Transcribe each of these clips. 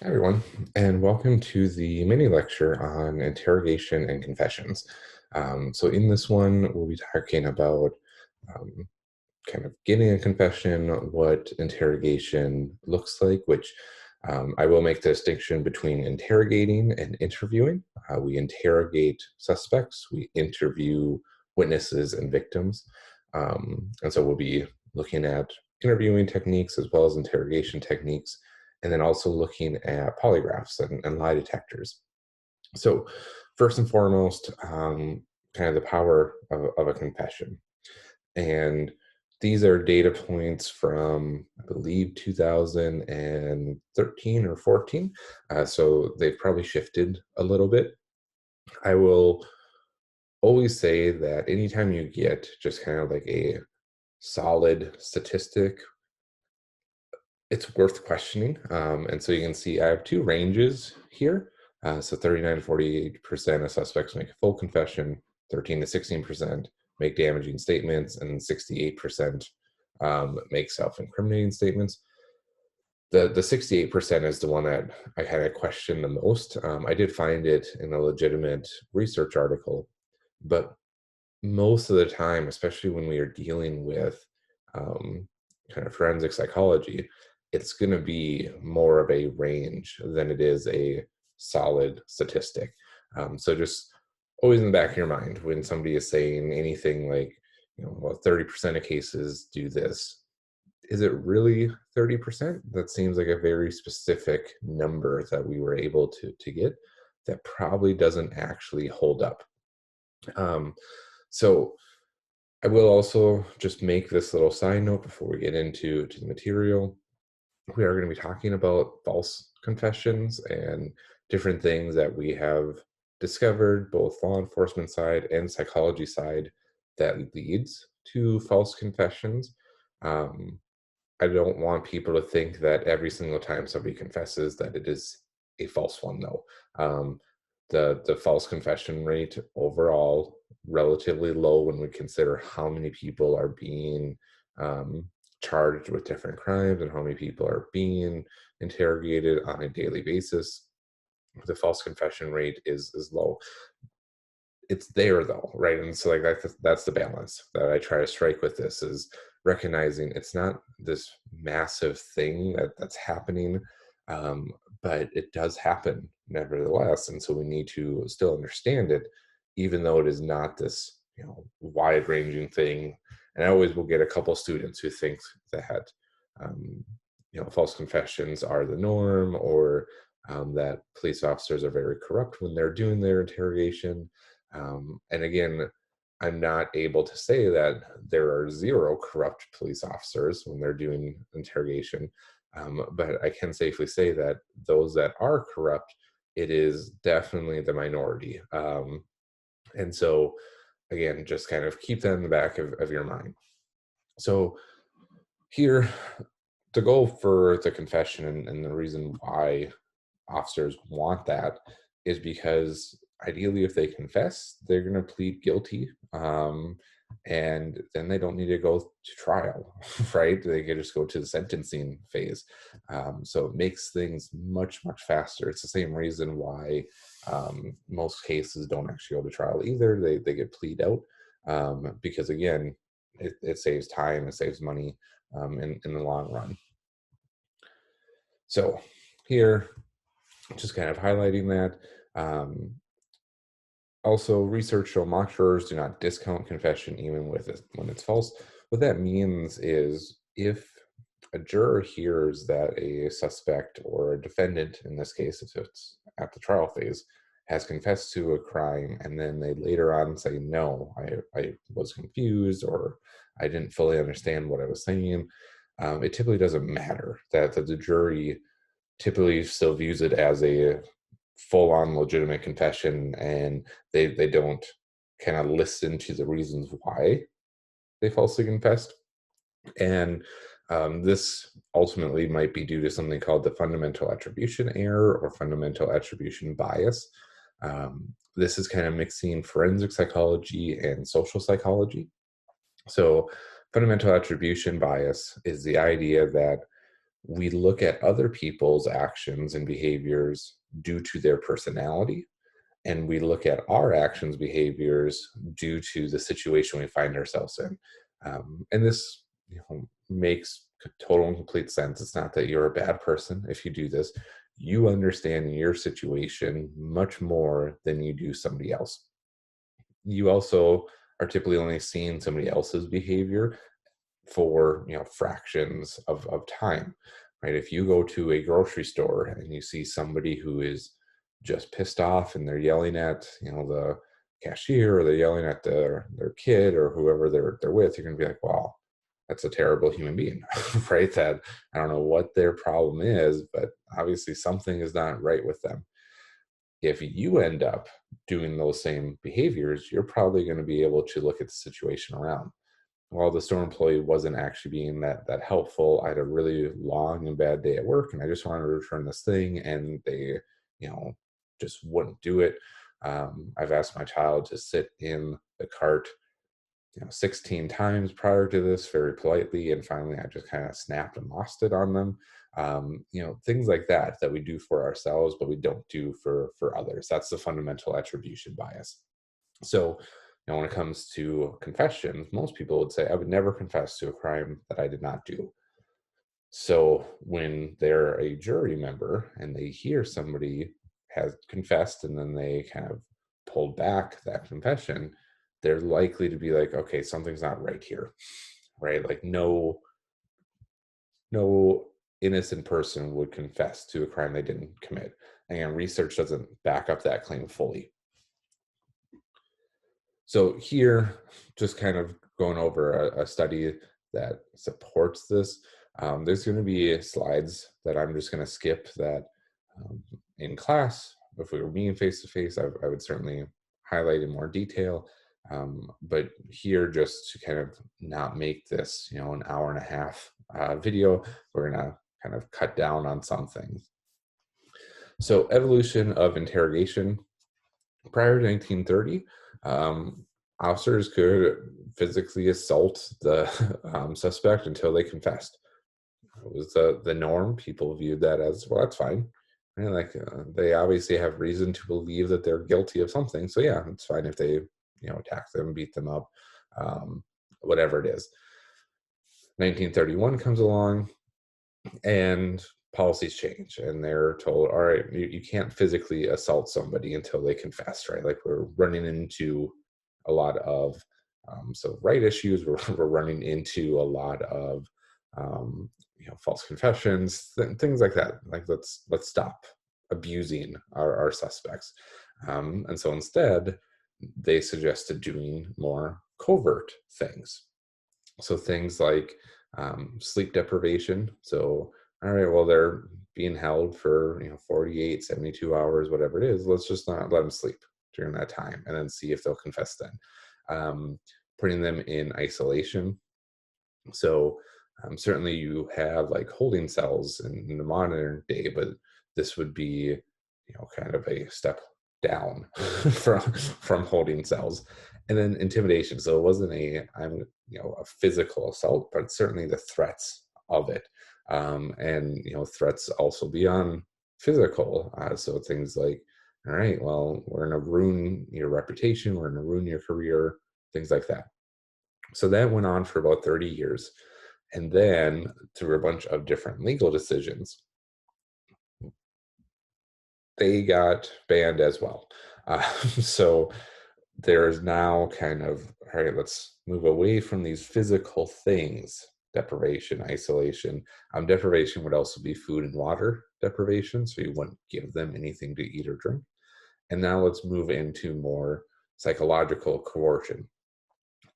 Hi, everyone, and welcome to the mini lecture on interrogation and confessions. So in this one, we'll be talking about um, kind of getting a confession, what interrogation looks like, which I will make the distinction between interrogating and interviewing. We interrogate suspects, we interview witnesses and victims. And so we'll be looking at interviewing techniques as well as interrogation techniques, and then also looking at polygraphs and lie detectors. So, first and foremost, kind of the power of a confession. And these are data points from, I believe, 2013 or 14. So they've probably shifted a little bit. I will always say that anytime you get just kind of like a solid statistic, it's worth questioning. And so you can see I have two ranges here. So 39 to 48% of suspects make a full confession, 13 to 16% make damaging statements, and 68% make self-incriminating statements. The 68% is the one that I kind of question the most. I did find it in a legitimate research article, but most of the time, especially when we are dealing with um, kind of forensic psychology, it's going to be more of a range than it is a solid statistic. So just always in the back of your mind when somebody is saying anything like, well, 30% of cases do this. Is it really 30%? That seems like a very specific number that we were able to get that probably doesn't actually hold up. Um, so I will also just make this little side note before we get into the material. We are going to be talking about false confessions and different things that we have discovered, both law enforcement side and psychology side, that leads to false confessions. Um, I don't want people to think that every single time somebody confesses that it is a false one, though. The false confession rate overall relatively low when we consider how many people are being um, charged with different crimes and how many people are being interrogated on a daily basis. The false confession rate is low. It's there though, right? And so like that's the balance that I try to strike with this, is recognizing it's not this massive thing that's happening, um, but it does happen nevertheless, and so we need to still understand it, even though it is not this wide ranging thing. And I always will get a couple students who think that um, false confessions are the norm, or that police officers are very corrupt when they're doing their interrogation. And again, I'm not able to say that there are zero corrupt police officers when they're doing interrogation, but I can safely say that those that are corrupt, it is definitely the minority. And so, again, just kind of keep that in the back of your mind. So, here, the goal for the confession and the reason why officers want that is because ideally, if they confess, they're going to plead guilty, and then they don't need to go to trial, right? They can just go to the sentencing phase. So it makes things much faster. It's the same reason why most cases don't actually go to trial either. They get plead out, because again, it saves time, it saves money in the long run. So here, just kind of highlighting that. Also, research show mock jurors do not discount confession even when it's false. What that means is if a juror hears that a suspect or a defendant, in this case, if it's at the trial phase, has confessed to a crime, and then they later on say, no, I was confused, or I didn't fully understand what I was saying, it typically doesn't matter. That the jury typically still views it as a full-on legitimate confession, and they don't kind of listen to the reasons why they falsely confessed. And this ultimately might be due to something called the fundamental attribution error or fundamental attribution bias. This is kind of mixing forensic psychology and social psychology. So fundamental attribution bias is the idea that we look at other people's actions and behaviors due to their personality, and we look at our actions, behaviors due to the situation we find ourselves in. And this, makes total and complete sense. It's not that you're a bad person if you do this. You understand your situation much more than you do somebody else. You also are typically only seeing somebody else's behavior for fractions of time, right? If you go to a grocery store and you see somebody who is just pissed off and they're yelling at the cashier, or they're yelling at their kid or whoever they're with, you're going to be like, wow, that's a terrible human being. Right? That I don't know what their problem is, but obviously something is not right with them. If you end up doing those same behaviors, you're probably going to be able to look at the situation around, well, the store employee wasn't actually being that helpful. I had a really long and bad day at work, and I just wanted to return this thing, and they, you know, just wouldn't do it. I've asked my child to sit in the cart, 16 times prior to this, very politely, and finally, I just kind of snapped and lost it on them. Things like that we do for ourselves, but we don't do for others. That's the fundamental attribution bias. So, when it comes to confessions, most people would say, I would never confess to a crime that I did not do. So, when they're a jury member and they hear somebody has confessed and then they kind of pulled back that confession, they're likely to be like, okay, something's not right here, right? Like, no innocent person would confess to a crime they didn't commit. And research doesn't back up that claim fully. So here, just kind of going over a study that supports this. There's going to be slides that I'm just going to skip that in class. If we were meeting face to face, I would certainly highlight in more detail. But here, just to kind of not make this, an hour and a half video, we're going to kind of cut down on some things. So evolution of interrogation. Prior to 1930, officers could physically assault the suspect until they confessed. It was the norm. People viewed that as, well, that's fine. And they obviously have reason to believe that they're guilty of something. So yeah, it's fine if they, attack them, beat them up, um, whatever it is. 1931 comes along, and policies change, and they're told, all right, you can't physically assault somebody until they confess, right? Like, we're running into a lot of right issues. We're running into a lot of false confessions, things like that. Like, let's stop abusing our suspects. And so instead, they suggested doing more covert things. So things like sleep deprivation. So, all right, well, they're being held for 48, 72 hours, whatever it is. Let's just not let them sleep during that time, and then see if they'll confess then. Putting them in isolation. So certainly you have like holding cells in the modern day, but this would be, kind of a step down from holding cells. And then intimidation. So it wasn't a physical assault, but certainly the threats of it. And threats also beyond physical. So things like, all right, well, we're going to ruin your reputation, we're going to ruin your career, things like that. So that went on for about 30 years. And then through a bunch of different legal decisions, they got banned as well. So there's now kind of, all right, let's move away from these physical things, deprivation, isolation. Deprivation would also be food and water deprivation, so you wouldn't give them anything to eat or drink. And now let's move into more psychological coercion.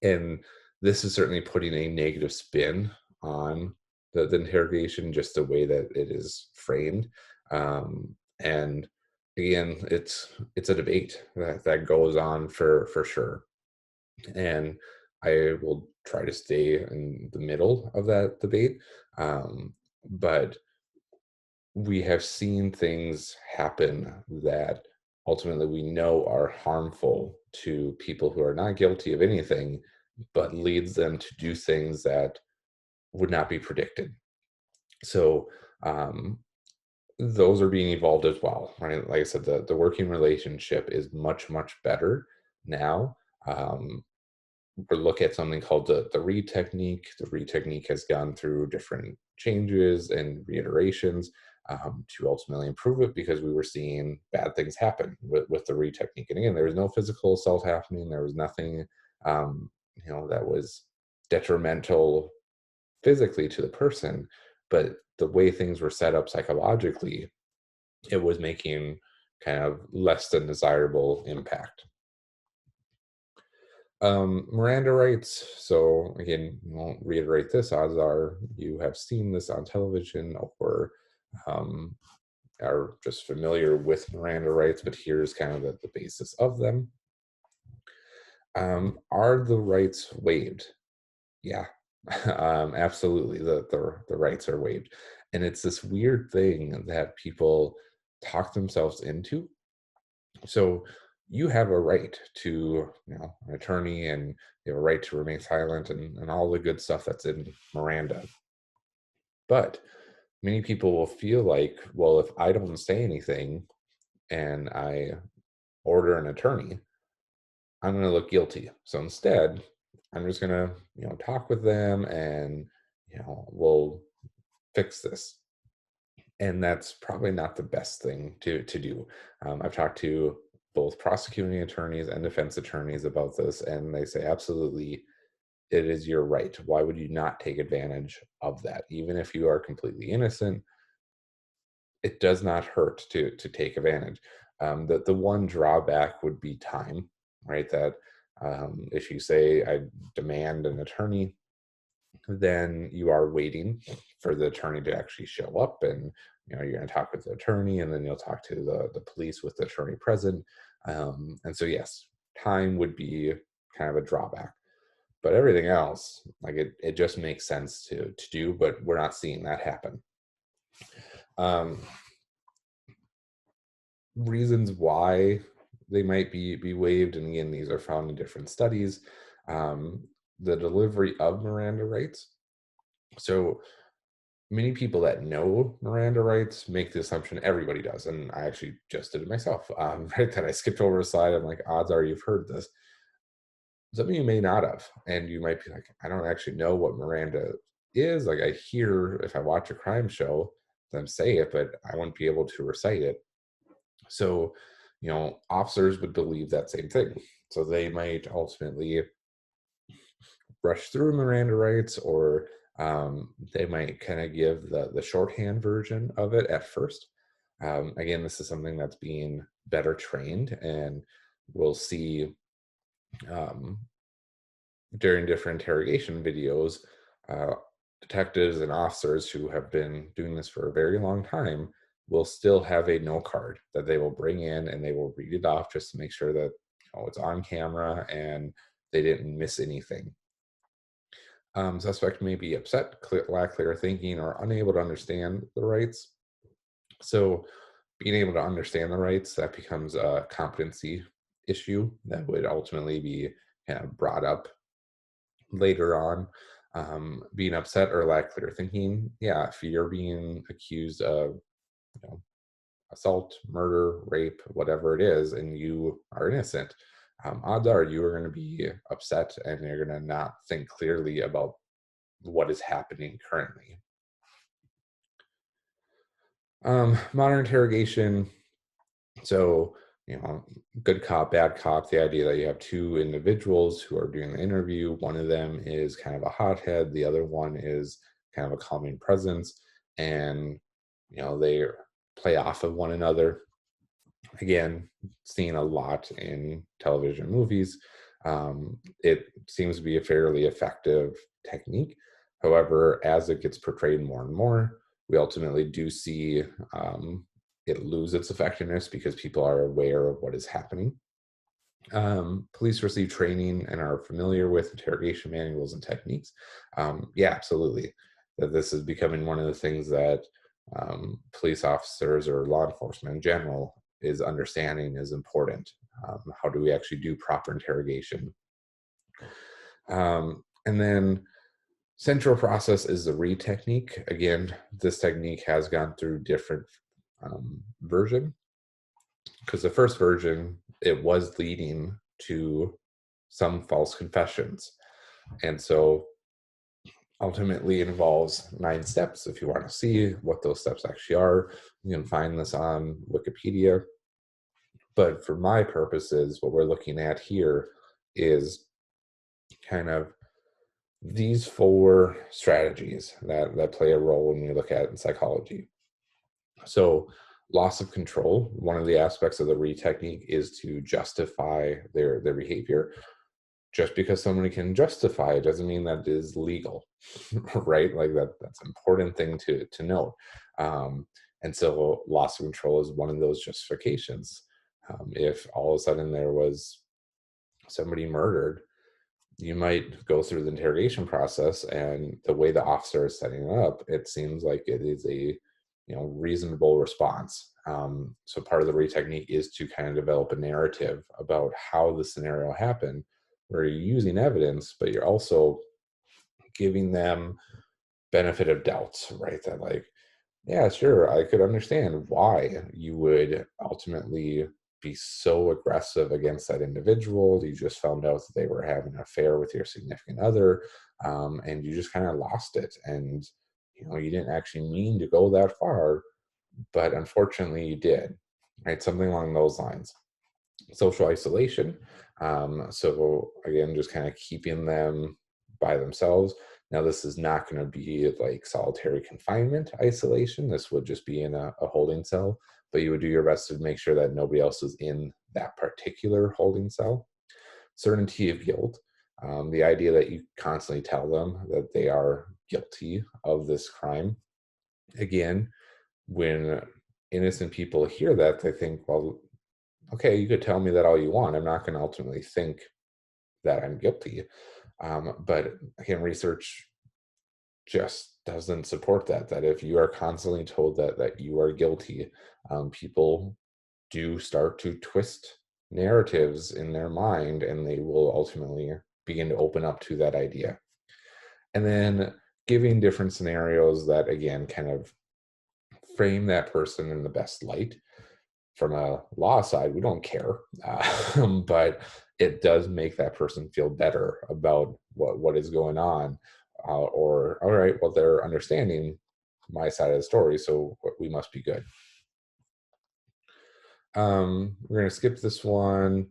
And this is certainly putting a negative spin on the interrogation, just the way that it is framed. And again, it's a debate that goes on for sure. And I will try to stay in the middle of that debate. But we have seen things happen that ultimately we know are harmful to people who are not guilty of anything, but leads them to do things that would not be predicted. So um, those are being evolved as well, right? Like I said, the working relationship is much, much better now. Um, we look at something called the read technique. The read technique has gone through different changes and reiterations to ultimately improve it because we were seeing bad things happen with the read technique. And again, there was no physical assault happening. There was nothing, um, that was detrimental physically to the person, but the way things were set up psychologically, it was making kind of less than desirable impact. Miranda rights. So again, won't reiterate this. Odds are you have seen this on television or um, are just familiar with Miranda rights. But here's kind of the basis of them. Are the rights waived? Yeah, absolutely. The rights are waived, and it's this weird thing that people talk themselves into. So you have a right to, an attorney, and you have a right to remain silent, and all the good stuff that's in Miranda. But many people will feel like, well, if I don't say anything and I order an attorney, I'm going to look guilty. So instead, I'm just going to, talk with them, and, we'll fix this. And that's probably not the best thing to do. I've talked to both prosecuting attorneys and defense attorneys about this, and they say absolutely it is your right. Why would you not take advantage of that? Even if you are completely innocent, it does not hurt to take advantage. The one drawback would be time, right? That if you say I demand an attorney, then you are waiting for the attorney to actually show up, and you're going to talk with the attorney, and then you'll talk to the police with the attorney present. And so yes, time would be kind of a drawback, but everything else, like, it just makes sense to do, but we're not seeing that happen. um, Reasons why they might be waived, and again, these are found in different studies. um, the delivery of Miranda rights. So many people that know Miranda rights make the assumption everybody does, and I actually just did it myself. Right, that I skipped over a slide. I'm like, odds are you've heard this. Some of you may not have, and you might be like, I don't actually know what Miranda is. Like, I hear if I watch a crime show them say it, but I wouldn't be able to recite it. So, officers would believe that same thing. So they might ultimately brush through Miranda rights, or they might kind of give the shorthand version of it at first. Again, this is something that's being better trained, and we'll see um, during different interrogation videos. Uh, Detectives and officers who have been doing this for a very long time will still have a note card that they will bring in, and they will read it off just to make sure that it's on camera and they didn't miss anything. Suspect may be upset, lack clear thinking, or unable to understand the rights. So, being able to understand the rights, that becomes a competency issue that would ultimately be kind of brought up later on. Being upset or lack clear thinking, yeah, if you're being accused of, you know, assault, murder, rape, whatever it is, and you are innocent, odds are you are going to be upset, and you're going to not think clearly about what is happening currently. Modern interrogation. So, good cop, bad cop, the idea that you have two individuals who are doing the interview. One of them is kind of a hothead, the other one is kind of a calming presence, and, they play off of one another. Again, seen a lot in television movies. It seems to be a fairly effective technique. However, as it gets portrayed more and more, we ultimately do see it lose its effectiveness because people are aware of what is happening. Police receive training and are familiar with interrogation manuals and techniques. Yeah, absolutely. That this is becoming one of the things that police officers or law enforcement in general is understanding is important. How do we actually do proper interrogation? And then Central process is the read technique. Again, this technique has gone through different version, because the first version, it was leading to some false confessions. And so ultimately involves 9 steps. If you want to see what those steps actually are, you can find this on Wikipedia. But for my purposes, what we're looking at here is kind of these 4 strategies that play a role when you look at it in psychology. So loss of control, one of the aspects of the read technique is to justify their behavior. Just because somebody can justify it doesn't mean that it is legal, right? Like that's an important thing to note. And so loss of control is one of those justifications. If all of a sudden there was somebody murdered, you might go through the interrogation process, and the way the officer is setting it up, it seems like it is a reasonable response. So part of the read technique is to kind of develop a narrative about how the scenario happened, where you're using evidence, but you're also giving them benefit of doubts, right? That like, yeah, sure, I could understand why you would ultimately be so aggressive against that individual. You just found out that they were having an affair with your significant other, and you just kind of lost it. And you didn't actually mean to go that far, but unfortunately you did, right? Something along those lines. Social isolation. So again, just kind of keeping them by themselves. Now, this is not going to be like solitary confinement isolation. This would just be in a holding cell, but you would do your best to make sure that nobody else is in that particular holding cell. Certainty of guilt. The idea that you constantly tell them that they are guilty of this crime. Again, when innocent people hear that, they think, well, okay, you could tell me that all you want. I'm not going to ultimately think that I'm guilty. But again, research just doesn't support that. That if you are constantly told that you are guilty, people do start to twist narratives in their mind, and they will ultimately begin to open up to that idea. And then giving different scenarios that again kind of frame that person in the best light. From a law side, we don't care, but it does make that person feel better about what is going on, or all right, well, they're understanding my side of the story, so we must be good. We're going to skip this one.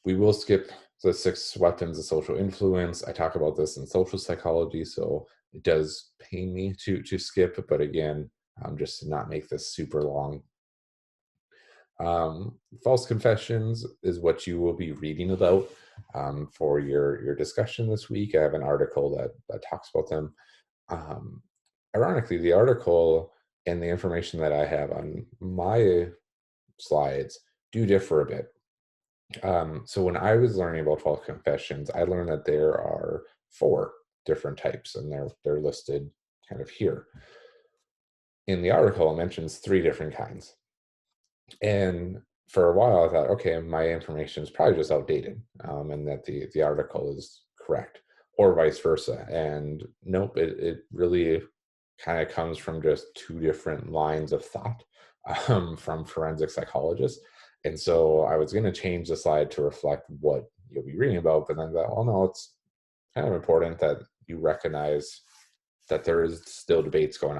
We will skip the 6 weapons of social influence. I talk about this in social psychology, so it does pain me to skip, but again, just to not make this super long. False confessions is what you will be reading about for your discussion this week. I have an article that talks about them. Um, Ironically, the article and the information that I have on my slides do differ a bit. So when I was learning about false confessions, I learned that there are 4 different types, and they're listed kind of here. In the article, it mentions 3 different kinds. And for a while, I thought, okay, my information is probably just outdated, and that the article is correct, or vice versa. And nope, it really kind of comes from just 2 different lines of thought from forensic psychologists. And so I was going to change the slide to reflect what you'll be reading about, but then I thought, well, no, it's kind of important that you recognize that there is still debates going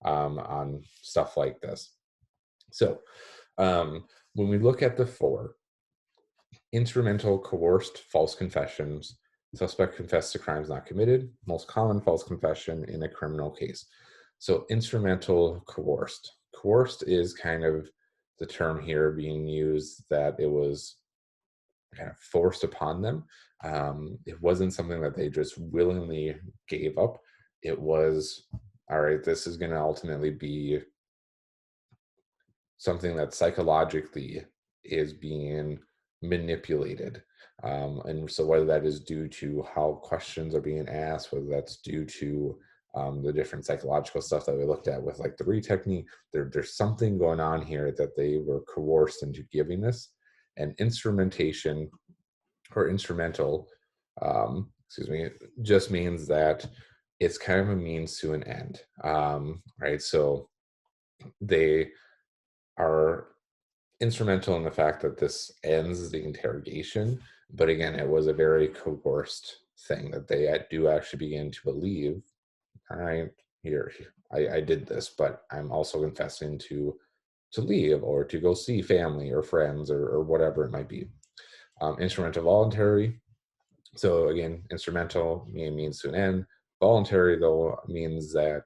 on stuff like this. So when we look at the 4, instrumental coerced false confessions, suspect confessed to crimes not committed, most common false confession in a criminal case. So instrumental coerced. Coerced is kind of the term here being used that it was kind of forced upon them. It wasn't something that they just willingly gave up. It was, all right, this is going to ultimately be something that psychologically is being manipulated. And so whether that is due to how questions are being asked, whether that's due to the different psychological stuff that we looked at with like the read technique, there's something going on here that they were coerced into giving this. And instrumentation or instrumental, excuse me, just means that it's kind of a means to an end, right? So they are instrumental in the fact that this ends the interrogation, but again, it was a very coerced thing that they do actually begin to believe. All right, here, I did this, but I'm also confessing to leave or to go see family or friends or whatever it might be. Instrumental voluntary. So again, instrumental means to an end. Voluntary though means that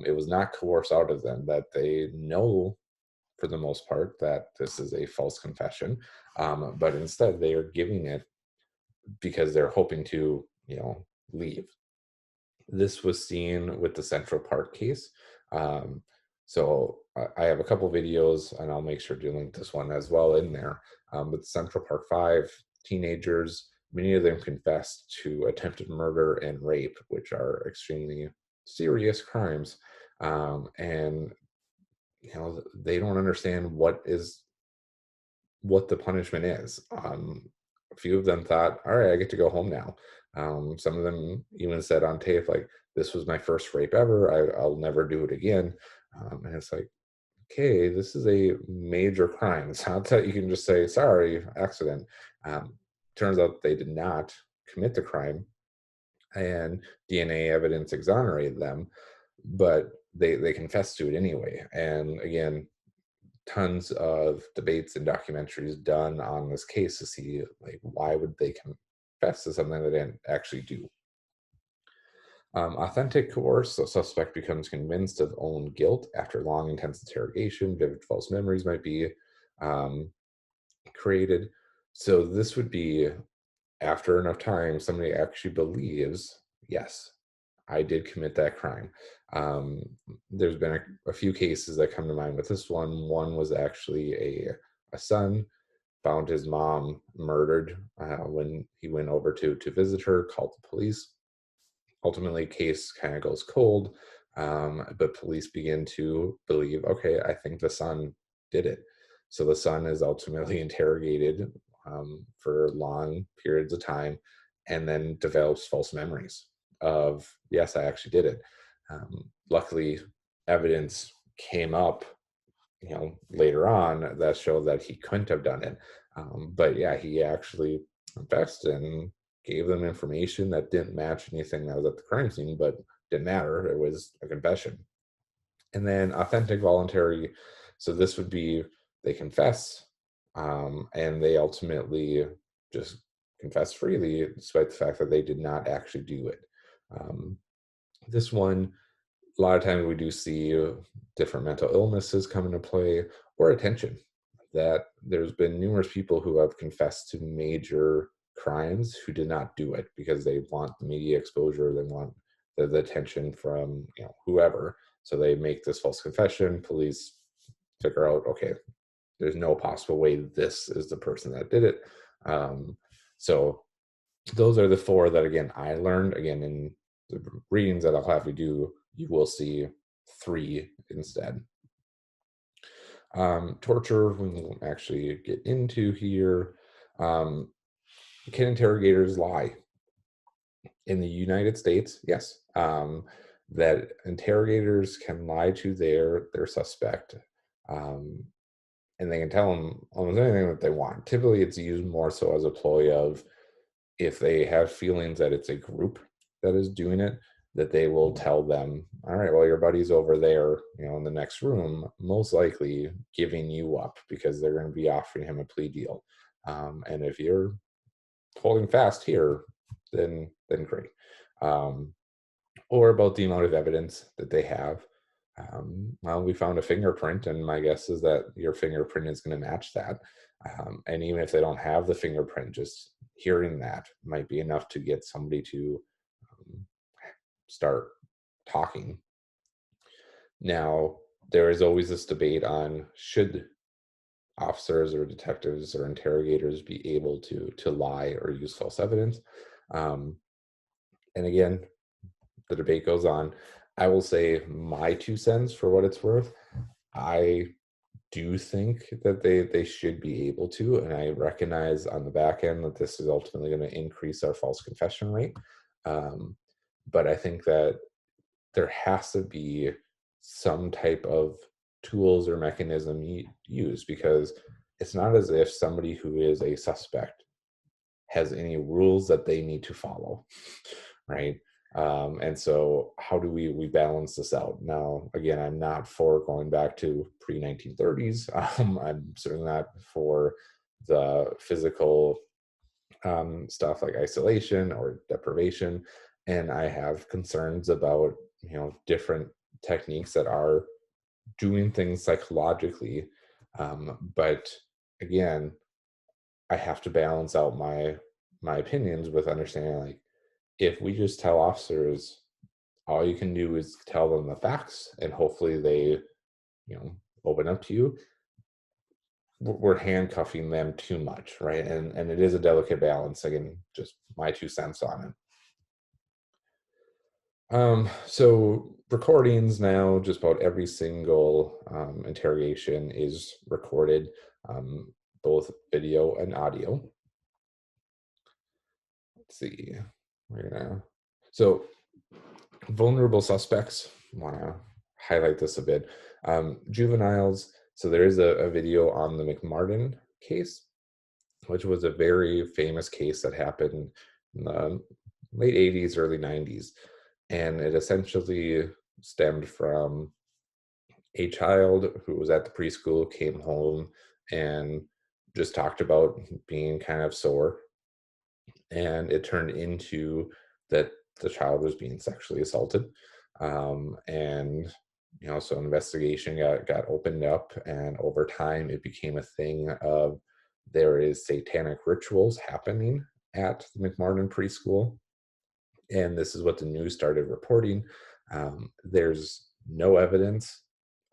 it was not coerced out of them, that they know for the most part that this is a false confession, but instead they are giving it because they're hoping to, leave. This was seen with the Central Park case. Um, so I have a couple videos, and I'll make sure to link this one as well in there. With Central Park Five teenagers, many of them confessed to attempted murder and rape, which are extremely serious crimes. And they don't understand what the punishment is. A few of them thought, "All right, I get to go home now." Some of them even said on tape, like, "This was my first rape ever. I'll never do it again." And it's like, okay, this is a major crime. It's not that you can just say, "Sorry, accident." Um, Turns out they did not commit the crime, and DNA evidence exonerated them, but they confessed to it anyway. And again, tons of debates and documentaries done on this case to see, like, why would they confess to something they didn't actually do. Authentic coerce, so suspect becomes convinced of own guilt after long intense interrogation. Vivid false memories might be um, created. So this would be after enough time somebody actually believes, yes, I did commit that crime. um, there's been a few cases that come to mind with this one. One was actually a son found his mom murdered when he went over to visit her, called the police. Ultimately, case kind of goes cold, but police begin to believe, okay, I think the son did it. So the son is ultimately interrogated for long periods of time, and then develops false memories of, yes, I actually did it. Luckily, evidence came up, later on, that showed that he couldn't have done it. But yeah, he actually confessed and gave them information that didn't match anything that was at the crime scene, but didn't matter. It was a confession. And then authentic voluntary. So this would be they confess, and they ultimately just confess freely, despite the fact that they did not actually do it. Um, this one, a lot of times we do see different mental illnesses come into play, or attention. That there's been numerous people who have confessed to major crimes who did not do it because they want the media exposure, they want the attention from whoever. So they make this false confession. Police figure out, okay, there's no possible way this is the person that did it. Um, so those are the four that, again, I learned. Again, in the readings that I'll have you do, you will see three instead. Torture, we will actually get into here. Um, can interrogators lie? In the United States, yes. That interrogators can lie to their suspect, um, and they can tell them almost anything that they want. Typically, it's used more so as a ploy of, if they have feelings that it's a group that is doing it, that they will tell them, all right, well, your buddy's over there, in the next room, most likely giving you up because they're going to be offering him a plea deal. And if you're holding fast here, then great. Um, or about the amount of evidence that they have. Well, we found a fingerprint, and my guess is that your fingerprint is going to match that. And even if they don't have the fingerprint, just hearing that might be enough to get somebody to um, start talking. Now, there is always this debate on, should officers or detectives or interrogators be able to lie or use false evidence. Um, and again, the debate goes on. I will say my 2 cents for what it's worth. I do think that they should be able to, and I recognize on the back end that this is ultimately going to increase our false confession rate. Um, but I think that there has to be some type of tools or mechanism used, because it's not as if somebody who is a suspect has any rules that they need to follow, right? And so, how do we balance this out? Now, again, I'm not for going back to pre 1930s. I'm certainly not for the physical stuff like isolation or deprivation, and I have concerns about different techniques that are doing things psychologically, but again, I have to balance out my opinions with understanding, like, if we just tell officers all you can do is tell them the facts and hopefully they you know open up to you, we're handcuffing them too much, right? And it is a delicate balance. Again, just my 2 cents on it. So recordings now, just about every single interrogation is recorded, um, both video and audio. Let's see. We're gonna so vulnerable suspects. Want to highlight this a bit. Juveniles. So there is a video on the McMartin case, which was a very famous case that happened in the late 80s, early 90s. And it essentially stemmed from a child who was at the preschool, came home, and just talked about being kind of sore. And it turned into that the child was being sexually assaulted. And so investigation got opened up, and over time it became a thing of there is satanic rituals happening at the McMartin preschool, and this is what the news started reporting. There's no evidence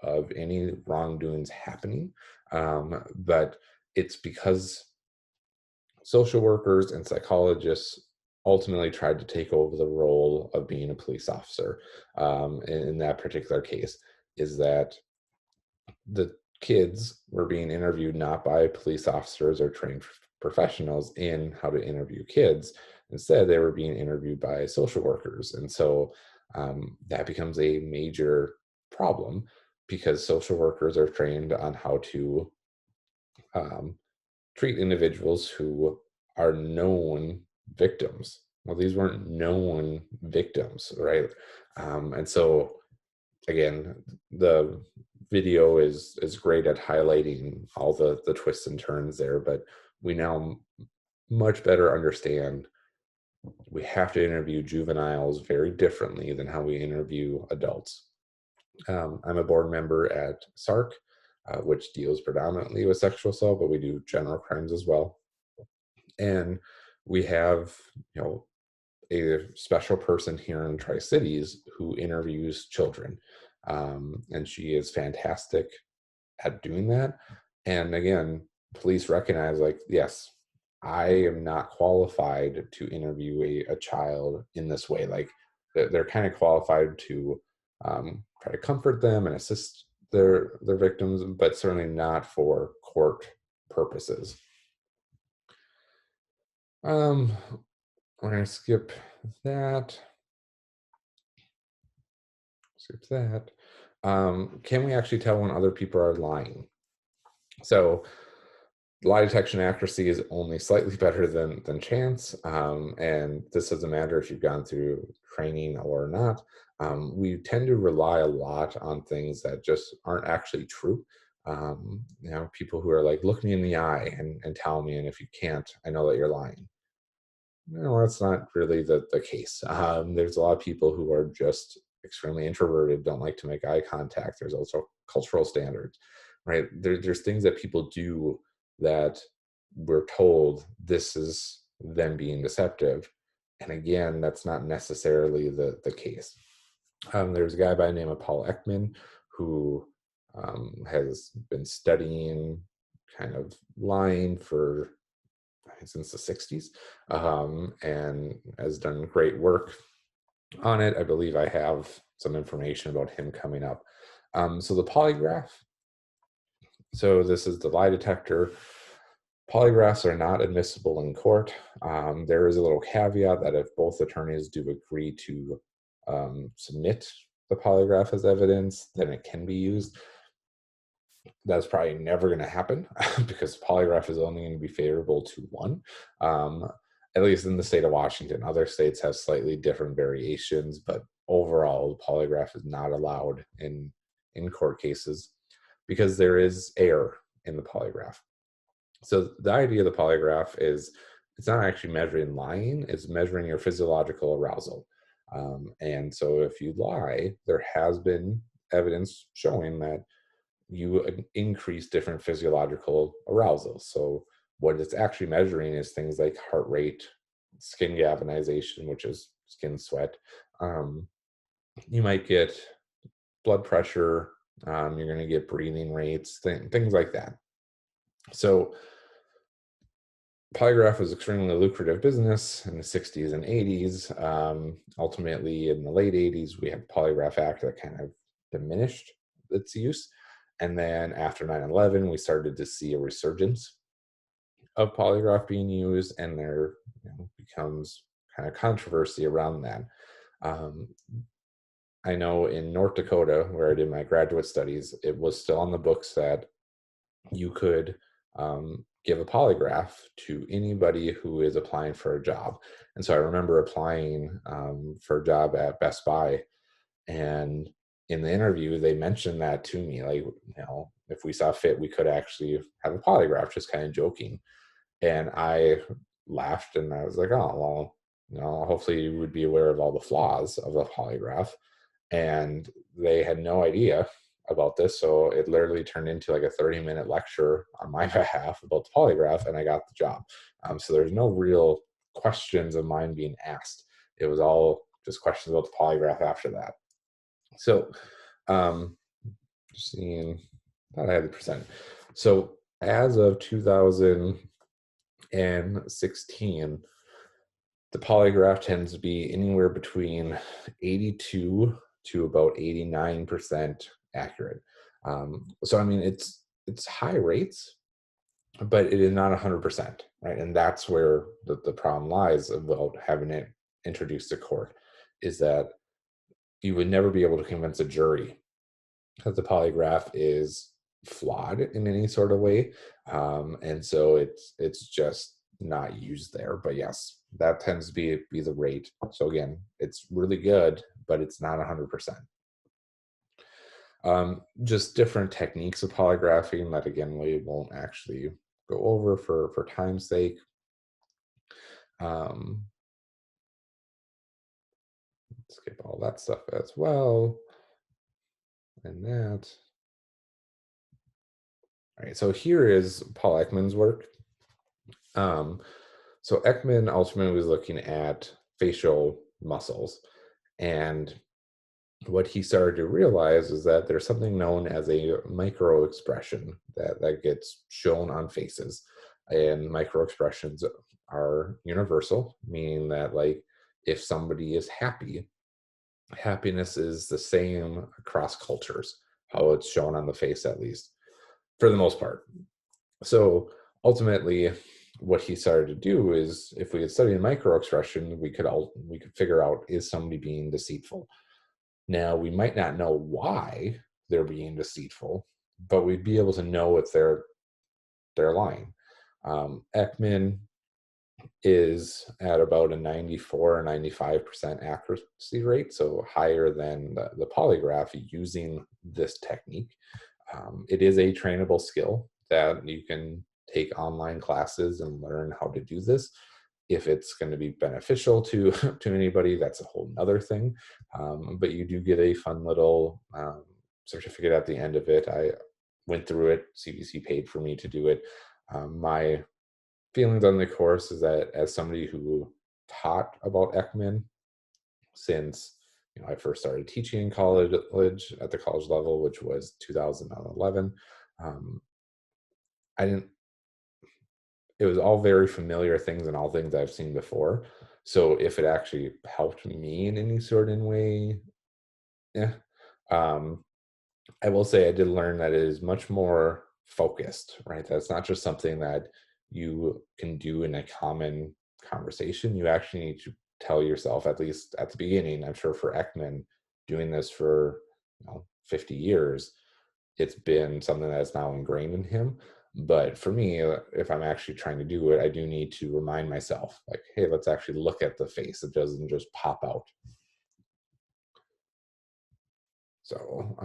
of any wrongdoings happening, but it's because social workers and psychologists ultimately tried to take over the role of being a police officer. In that particular case, is that the kids were being interviewed not by police officers or trained professionals in how to interview kids. Instead, they were being interviewed by social workers. And so that becomes a major problem, because social workers are trained on how to um, treat individuals who are known victims. Well, these weren't known victims, right? And so again, the video is great at highlighting all the twists and turns there, but we now much better understand we have to interview juveniles very differently than how we interview adults. I'm a board member at SARC, which deals predominantly with sexual assault, but we do general crimes as well. And we have, a special person here in Tri-Cities who interviews children. And she is fantastic at doing that. And again, police recognize, like, yes, I am not qualified to interview a child in this way. Like, they're kind of qualified to try to comfort them and assist their victims, but certainly not for court purposes. Um, we're going to that. Skip that. Can we actually tell when other people are lying? So lie detection accuracy is only slightly better than chance, and this doesn't matter if you've gone through training or not. We tend to rely a lot on things that just aren't actually true. People who are like, look me in the eye and tell me, and if you can't, I know that you're lying. No, that's not really the case. There's a lot of people who are just extremely introverted, don't like to make eye contact. There's also cultural standards, right? There's things that people do that we're told this is them being deceptive. And again, that's not necessarily the case. There's a guy by the name of Paul Ekman who has been studying kind of lying for since the 60s, and has done great work on it. I believe I have some information about him coming up. So the polygraph. So this is the lie detector. Polygraphs are not admissible in court. There is a little caveat that if both attorneys do agree to submit the polygraph as evidence, then it can be used. That's probably never going to happen because polygraph is only going to be favorable to one, um, at least in the state of Washington. Other states have slightly different variations, but overall, polygraph is not allowed in court cases because there is error in the polygraph. So the idea of the polygraph is it's not actually measuring lying, it's measuring your physiological arousal. And so if you lie, there has been evidence showing that you increase different physiological arousals. So what it's actually measuring is things like heart rate, skin galvanization, which is skin sweat. Um, you might get blood pressure. You're going to get breathing rates, things like that. So polygraph was extremely lucrative business in the 60s and 80s. Ultimately, in the late 80s, we had the Polygraph Act that kind of diminished its use. And then after 9/11, we started to see a resurgence of polygraph being used, and there becomes kind of controversy around that. Um, I know in North Dakota, where I did my graduate studies, it was still on the books that you could give a polygraph to anybody who is applying for a job. And so I remember applying for a job at Best Buy, and in the interview, they mentioned that to me, like, if we saw fit, we could actually have a polygraph, just kind of joking. And I laughed and I was like, oh, well, hopefully you would be aware of all the flaws of the polygraph. And they had no idea about this. So it literally turned into like a 30-minute lecture on my behalf about the polygraph, and I got the job. So there's no real questions of mine being asked. It was all just questions about the polygraph after that. So, just seeing, thought I had the percent. So as of 2016, the polygraph tends to be anywhere between 82 to about 89% accurate. So I mean, it's high rates, but it is not 100%, right? And that's where the problem lies about having it introduced to court, is that you would never be able to convince a jury that the polygraph is flawed in any sort of way, and so it's just not used there. But yes, that tends to be the rate. So again, it's really good, but it's not 100%. Just different techniques of polygraphing that again we won't actually go over for time's sake. Um, skip all that stuff as well, and that. All right, so here is Paul Ekman's work. Um, so Ekman ultimately was looking at facial muscles, and what he started to realize is that there's something known as a micro expression that gets shown on faces, and micro expressions are universal, meaning that like if somebody is happy, happiness is the same across cultures, how it's shown on the face at least, for the most part. So ultimately, what he started to do is, if we had studied microexpression, we could figure out, is somebody being deceitful. Now we might not know why they're being deceitful, but we'd be able to know if they're lying. Ekman is at about a 94 or 95% accuracy rate, so higher than the polygraph using this technique. It is a trainable skill that you can take online classes and learn how to do this. If it's going to be beneficial to to anybody, that's a whole nother thing. But you do get a fun little certificate at the end of it. I went through it. CBC paid for me to do it. My feelings on the course is that, as somebody who taught about Ekman since I first started teaching in college at the college level, which was 2011. I didn't. It was all very familiar things and all things I've seen before. So if it actually helped me in any certain way, yeah. Um, I will say I did learn that it is much more focused, right? That's not just something that you can do in a common conversation. You actually need to tell yourself, at least at the beginning. I'm sure for Ekman, doing this for 50 years, it's been something that's now ingrained in him. But for me, if I'm actually trying to do it, I do need to remind myself, like, hey, let's actually look at the face. It doesn't just pop out. So,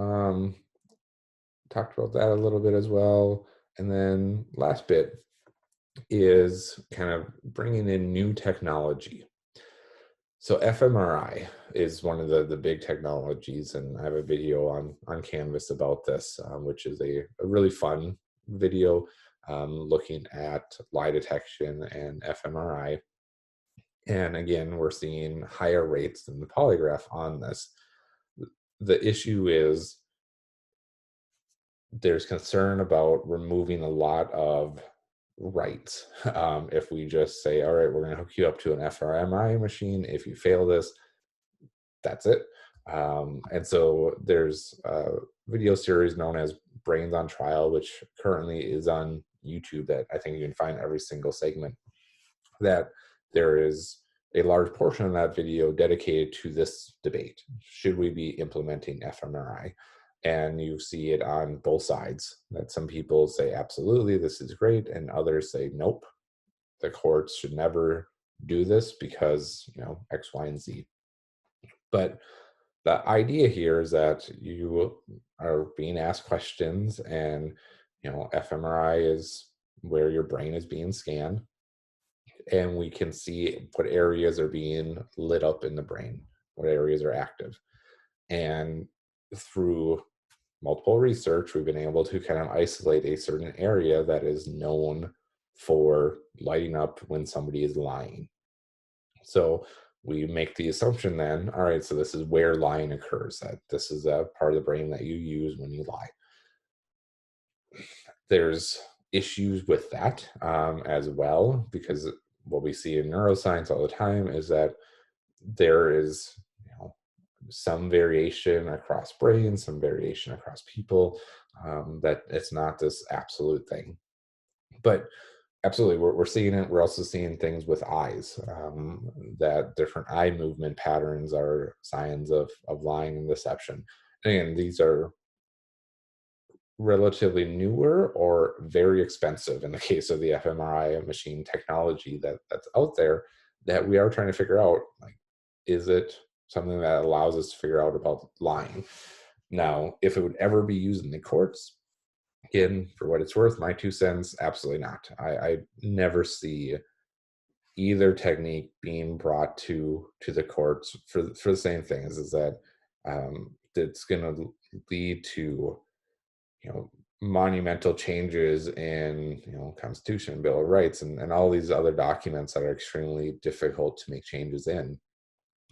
talked about that a little bit as well. And then last bit is kind of bringing in new technology. So fMRI is one of the big technologies, and I have a video on Canvas about this, which is a really fun video looking at lie detection and fMRI. And again, we're seeing higher rates than the polygraph on this. The issue is there's concern about removing a lot of rights. If we just say, all right, we're going to hook you up to an fMRI machine. If you fail this, that's it. And so there's a video series known as Brains on Trial, which currently is on YouTube, that I think you can find every single segment, that there is a large portion of that video dedicated to this debate. Should we be implementing fMRI? And you see it on both sides, that some people say, absolutely, this is great. And others say, nope, the courts should never do this because, X, Y, and Z. But the idea here is that you are being asked questions, and fMRI is where your brain is being scanned, and we can see what areas are being lit up in the brain, what areas are active. And through multiple research, we've been able to kind of isolate a certain area that is known for lighting up when somebody is lying. So we make the assumption then, all right, so this is where lying occurs, that this is a part of the brain that you use when you lie. There's issues with that as well, because what we see in neuroscience all the time is that there is some variation across brains, some variation across people, that it's not this absolute thing. But absolutely, we're seeing it. We're also seeing things with eyes, that different eye movement patterns are signs of lying and deception. And these are relatively newer or very expensive in the case of the fMRI machine technology that's out there, that we are trying to figure out, like, is it something that allows us to figure out about lying? Now, if it would ever be used in the courts, again, for what it's worth, my 2 cents, absolutely not. I never see either technique being brought to the courts for the same thing, is that it's going to lead to monumental changes in Constitution, Bill of Rights, and all these other documents that are extremely difficult to make changes in.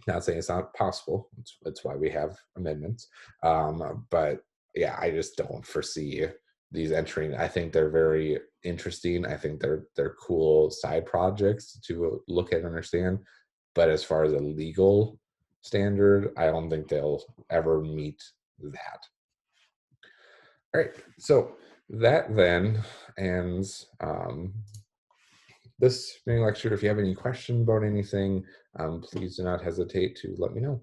Not saying it's not possible. It's why we have amendments. But yeah, I just don't foresee these entering. I think they're very interesting. I think they're cool side projects to look at and understand. But as far as a legal standard, I don't think they'll ever meet that. All right, so that then ends this mini lecture. If you have any questions about anything, please do not hesitate to let me know.